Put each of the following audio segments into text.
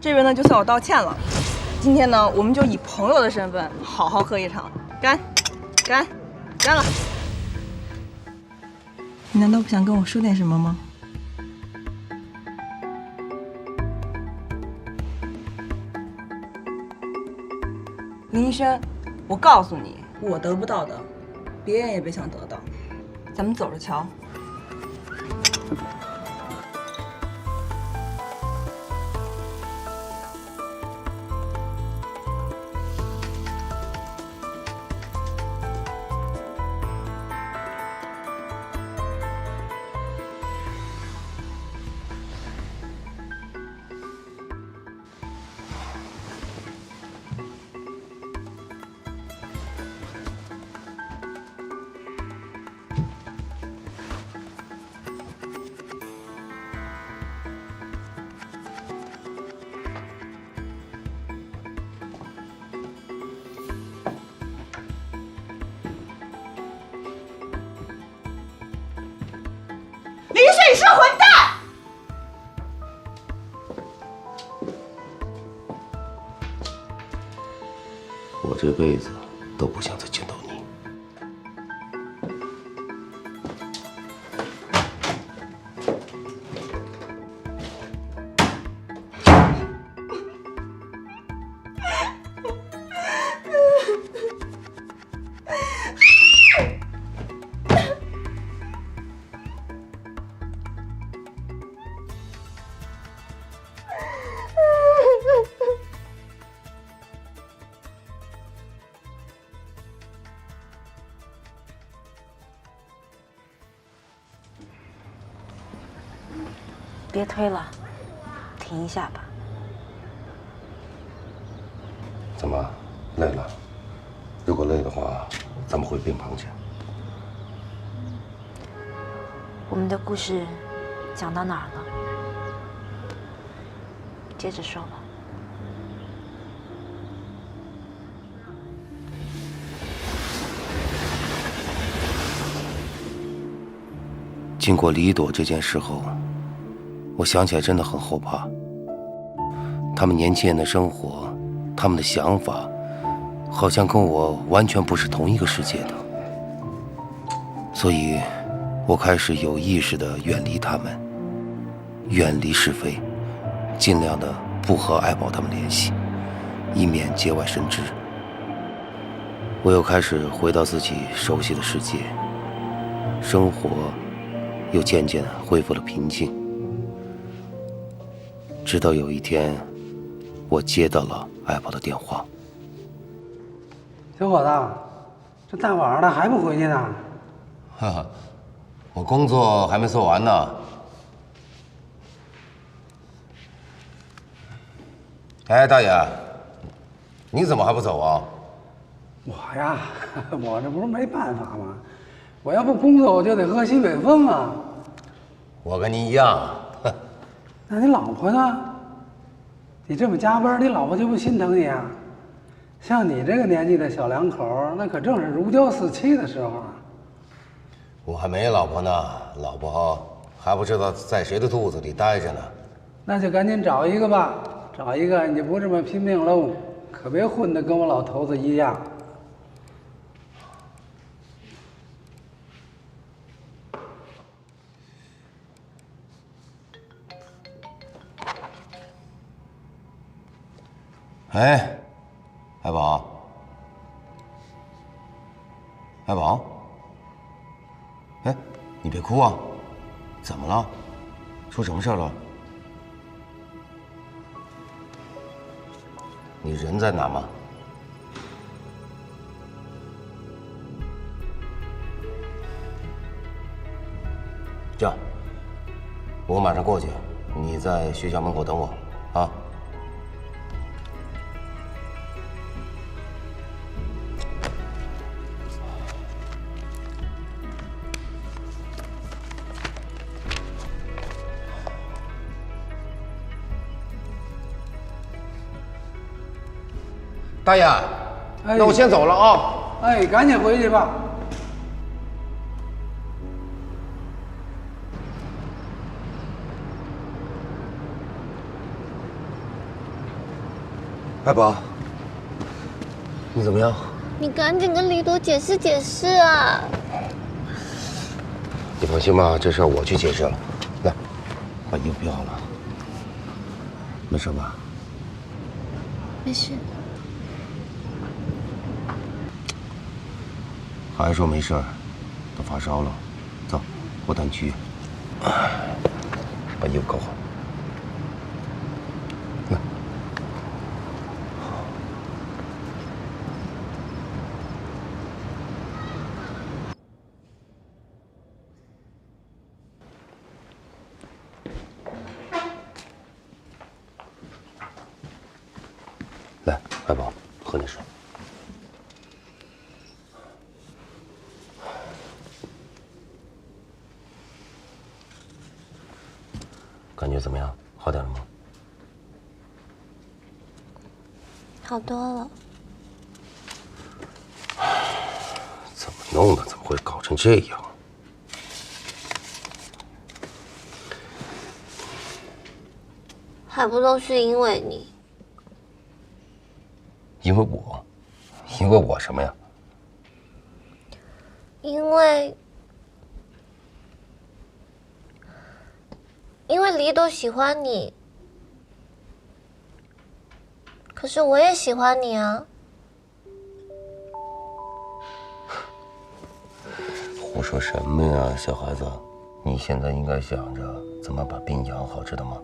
这回呢就算我道歉了。今天呢，我们就以朋友的身份好好喝一场，干，干，干了！你难道不想跟我说点什么吗？林一轩，我告诉你，我得不到的，别人也别想得到。咱们走着瞧。林轩，你是个混蛋！我这辈子都不想再见到你。别推了，停一下吧。怎么，累了？如果累的话，咱们回病房去。我们的故事讲到哪儿了？接着说吧。经过李朵这件事后，我想起来真的很后怕。他们年轻人的生活，他们的想法，好像跟我完全不是同一个世界的。所以，我开始有意识地远离他们，远离是非，尽量的不和爱宝他们联系，以免节外生枝。我又开始回到自己熟悉的世界，生活又渐渐恢复了平静。直到有一天，我接到了爱宝的电话。小伙子，这大晚上的还不回去呢？哈哈，我工作还没做完呢。哎，大爷，你怎么还不走啊？我呀，我这不是没办法吗？我要不工作，我就得喝西北风啊。我跟你一样。那你老婆呢？你这么加班，你老婆就不心疼你啊？像你这个年纪的小两口，那可正是如胶似漆的时候啊。我还没老婆呢，老婆还不知道在谁的肚子里待着呢。那就赶紧找一个吧，找一个你就不这么拼命喽，可别混得跟我老头子一样。哎，爱宝，爱宝，哎，你别哭啊，怎么了？出什么事了？你人在哪吗？这样，我马上过去，你在学校门口等我啊。大爷，那我先走了啊！哎，赶紧回去吧。爱宝，你怎么样？你赶紧跟李朵解释解释啊！你放心吧，这事儿我去解释了。来，把衣服披好了。没事吧？没事。还说没事儿，都发烧了。走，我带你去医院。把衣服扣好。来。来，爱宝，喝点水。感觉怎么样？好点了吗？好多了。怎么弄的？怎么会搞成这样？还不都是因为你？因为我？因为我什么呀？因为李朵喜欢你，可是我也喜欢你啊。胡说什么呀，小孩子！你现在应该想着怎么把病养好，知道吗？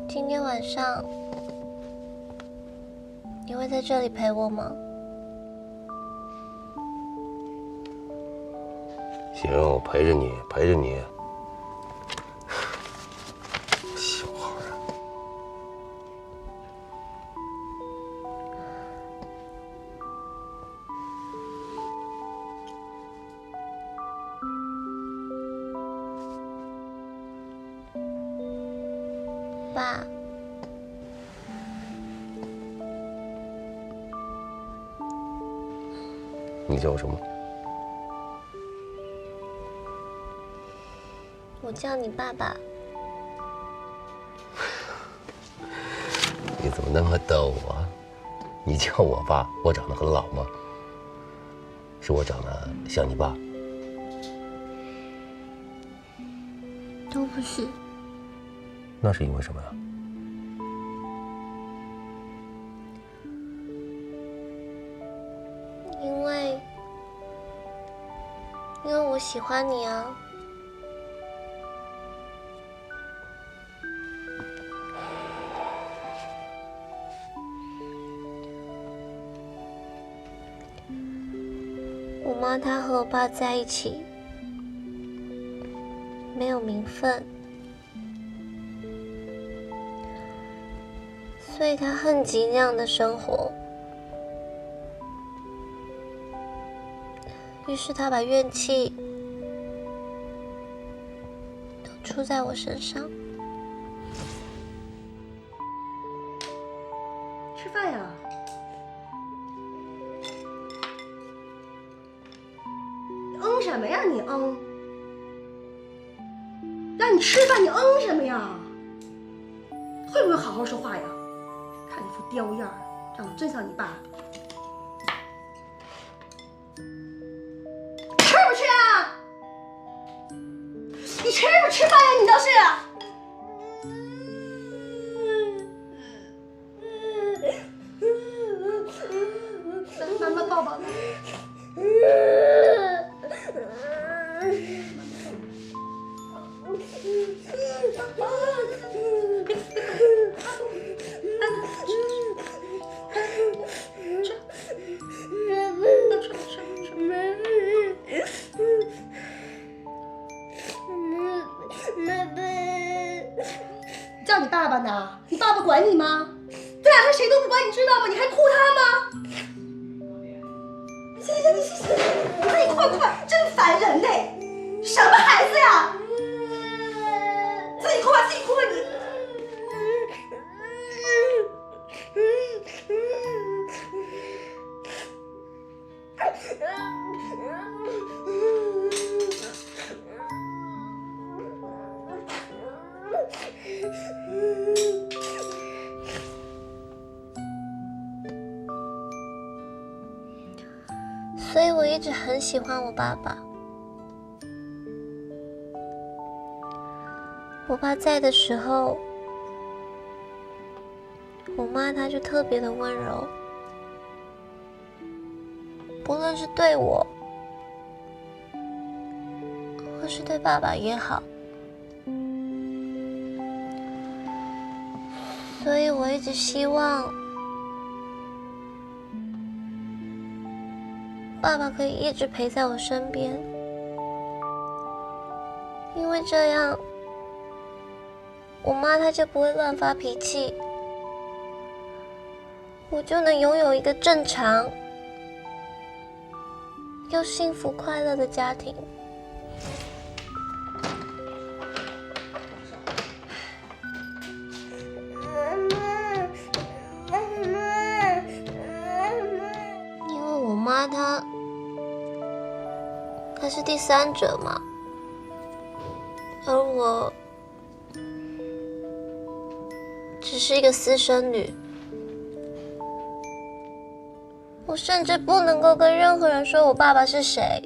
今天晚上你会在这里陪我吗？行，我陪着你，陪着你。小孩啊！爸，你叫我什么？我叫你爸爸。你怎么那么逗啊？你叫我爸，我长得很老吗？是我长得像你爸？都不是。那是因为什么呀？因为我喜欢你啊。我妈她和我爸在一起，没有名分，所以她恨极那样的生活。于是她把怨气都出在我身上。吃饭呀？嗯什么呀你嗯？让你吃饭你嗯什么呀？会不会好好说话呀？看那副刁样儿，长得真像你爸。吃不吃啊？你吃不吃饭呀？你倒是！来，妈妈抱抱来。叫你爸爸呢？你爸爸管你吗？这两天谁都不管，你知道吗？你还哭他吗？行，你自己快，真烦人呢！什么孩子呀？自己哭吧你。所以我一直很喜欢我爸爸。我爸在的时候，我妈她就特别的温柔，不论是对我，或是对爸爸也好。所以我一直希望爸爸可以一直陪在我身边，因为这样我妈她就不会乱发脾气，我就能拥有一个正常又幸福快乐的家庭。因为我妈她是第三者嘛，而我只是一个私生女，我甚至不能够跟任何人说我爸爸是谁。